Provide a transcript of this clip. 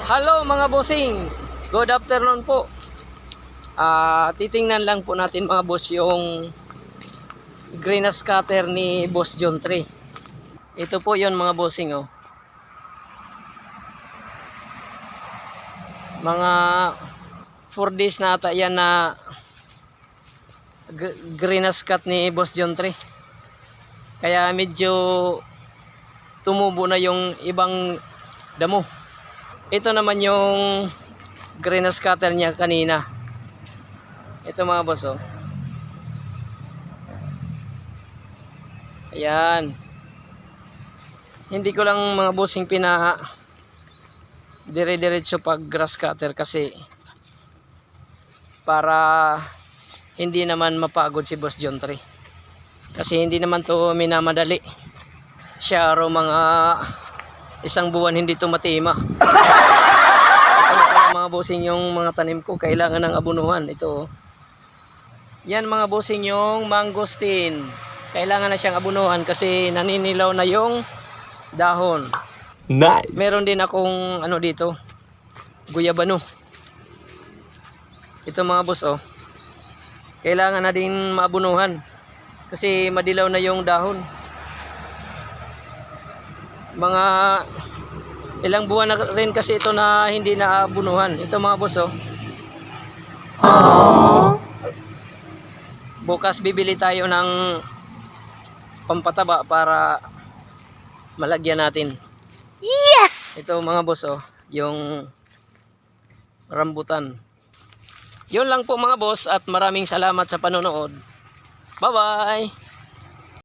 Hello mga bossing, good afternoon po. Titingnan lang po natin mga boss yung greenhouse cutter ni Boss John 3. Ito po yon mga bossing oh. Mga 4 days na ata yan na greenhouse cut ni Boss John 3. Kaya medyo tumubo na yung ibang damo. Ito naman yung greenhouse cutter niya kanina. Ito mga boss oh. Ayan. Hindi ko lang mga bossing dire-diretso pag grass cutter kasi para hindi naman mapagod si Boss John 3. Kasi hindi naman to minamadali. Siya araw mga isang buwan hindi to matima. Mga bossing yung mga tanim ko kailangan ng abunuhan. Ito yan mga bossing yung mangosteen, kailangan na siyang abunuhan kasi naninilaw na yung dahon. Nice. Meron din akong ano dito, guyabano. Ito mga boss oh, kailangan na din maabunuhan kasi madilaw na yung dahon. Mga ilang buwan na rin kasi ito na hindi naabunuhan. Ito mga boss oh. Bukas bibili tayo ng pampataba para malagyan natin. Yes! Ito mga boss oh, yung rambutan. Yun lang po mga boss at maraming salamat sa panonood. Bye bye!